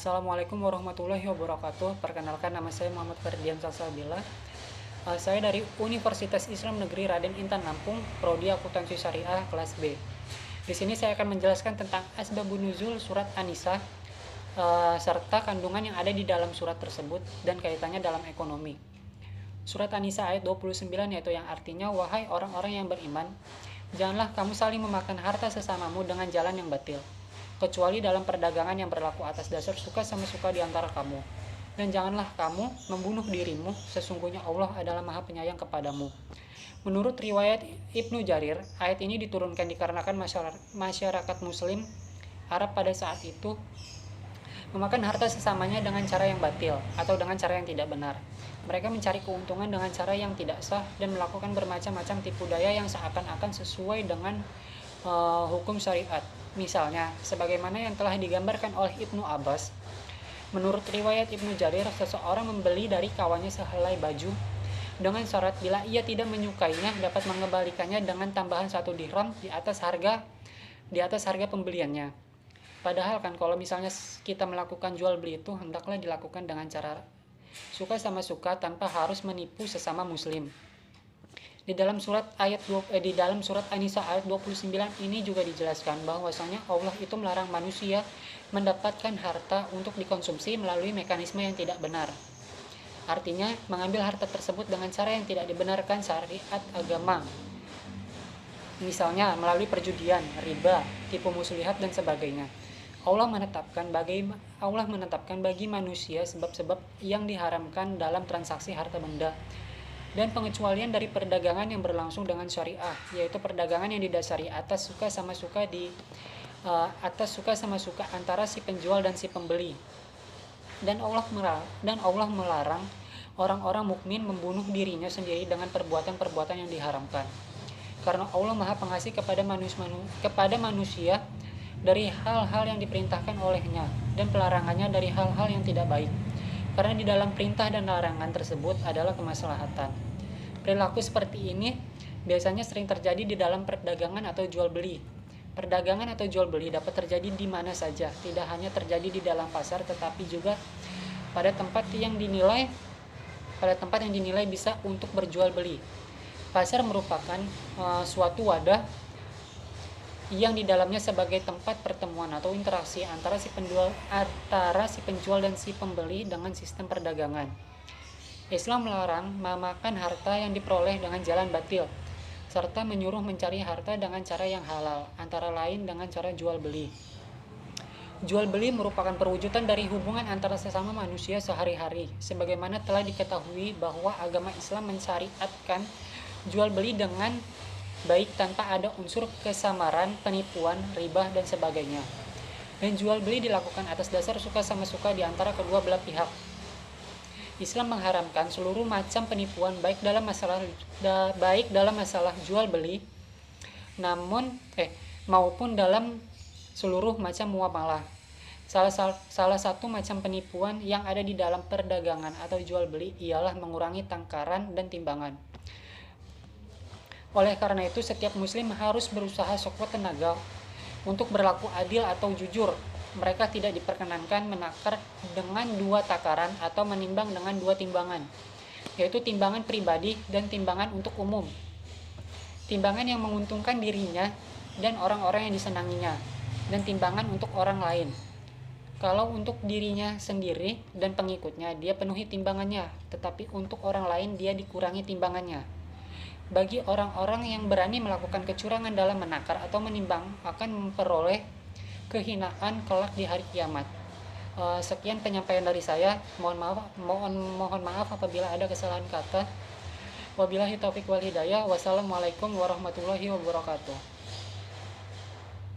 Assalamualaikum warahmatullahi wabarakatuh. Perkenalkan, nama saya Muhammad Ferdian Salsabila. Saya dari Universitas Islam Negeri Raden Intan Lampung, Prodi Akuntansi Syariah kelas B. Di sini saya akan menjelaskan tentang asbabun nuzul surat An-Nisa serta kandungan yang ada di dalam surat tersebut dan kaitannya dalam ekonomi. Surat An-Nisa ayat 29, yaitu yang artinya, wahai orang-orang yang beriman, janganlah kamu saling memakan harta sesamamu dengan jalan yang batil, kecuali dalam perdagangan yang berlaku atas dasar suka sama suka di antara kamu. Dan janganlah kamu membunuh dirimu, sesungguhnya Allah adalah Maha Penyayang kepadamu. Menurut riwayat Ibnu Jarir, ayat ini diturunkan dikarenakan masyarakat Muslim Arab pada saat itu memakan harta sesamanya dengan cara yang batil atau dengan cara yang tidak benar. Mereka mencari keuntungan dengan cara yang tidak sah dan melakukan bermacam-macam tipu daya yang seakan-akan sesuai dengan hukum syariat. Misalnya, sebagaimana yang telah digambarkan oleh Ibnu Abbas, menurut riwayat Ibnu Jarir, seseorang membeli dari kawannya sehelai baju dengan syarat bila ia tidak menyukainya dapat mengembalikannya dengan tambahan 1 dirham di atas harga pembeliannya. Padahal kan kalau misalnya kita melakukan jual beli itu hendaklah dilakukan dengan cara suka sama suka tanpa harus menipu sesama muslim. Di dalam surat An-Nisa ayat 29 ini juga dijelaskan bahwasanya Allah itu melarang manusia mendapatkan harta untuk dikonsumsi melalui mekanisme yang tidak benar. Artinya mengambil harta tersebut dengan cara yang tidak dibenarkan syariat agama. Misalnya melalui perjudian, riba, tipu muslihat dan sebagainya. Allah menetapkan bagi manusia sebab-sebab yang diharamkan dalam transaksi harta benda dan pengecualian dari perdagangan yang berlangsung dengan syariah, yaitu perdagangan yang didasari atas suka sama suka antara si penjual dan si pembeli. Dan Allah melarang orang-orang mukmin membunuh dirinya sendiri dengan perbuatan-perbuatan yang diharamkan. Karena Allah Maha Pengasih kepada manusia dari hal-hal yang diperintahkan olehnya dan pelarangannya dari hal-hal yang tidak baik. Karena di dalam perintah dan larangan tersebut adalah kemaslahatan. Perilaku seperti ini biasanya sering terjadi di dalam perdagangan atau jual beli. Perdagangan atau jual beli dapat terjadi di mana saja, tidak hanya terjadi di dalam pasar tetapi juga pada tempat yang dinilai bisa untuk berjual beli. Pasar merupakan suatu wadah yang di dalamnya sebagai tempat pertemuan atau interaksi antara si penjual dan si pembeli dengan sistem perdagangan. Islam melarang memakan harta yang diperoleh dengan jalan batil, serta menyuruh mencari harta dengan cara yang halal, antara lain dengan cara jual beli. Jual beli merupakan perwujudan dari hubungan antara sesama manusia sehari-hari, sebagaimana telah diketahui bahwa agama Islam mensyariatkan jual beli dengan baik tanpa ada unsur kesamaran, penipuan, riba, dan sebagainya. Dan jual beli dilakukan atas dasar suka sama suka di antara kedua belah pihak. Islam mengharamkan seluruh macam penipuan baik dalam masalah jual beli maupun dalam seluruh macam muamalah. Salah satu macam penipuan yang ada di dalam perdagangan atau jual beli ialah mengurangi tangkaran dan timbangan. Oleh karena itu, setiap muslim harus berusaha sekuat tenaga untuk berlaku adil atau jujur. Mereka tidak diperkenankan menakar dengan 2 takaran atau menimbang dengan 2 timbangan, yaitu timbangan pribadi dan timbangan untuk umum. Timbangan yang menguntungkan dirinya dan orang-orang yang disenanginya, dan timbangan untuk orang lain. Kalau untuk dirinya sendiri dan pengikutnya, dia penuhi timbangannya, tetapi untuk orang lain dia dikurangi timbangannya. Bagi orang-orang yang berani melakukan kecurangan dalam menakar atau menimbang akan memperoleh kehinaan kelak di hari kiamat. Sekian penyampaian dari saya. Mohon maaf apabila ada kesalahan kata. Wabillahi taufiq wal hidayah. Wassalamualaikum warahmatullahi wabarakatuh.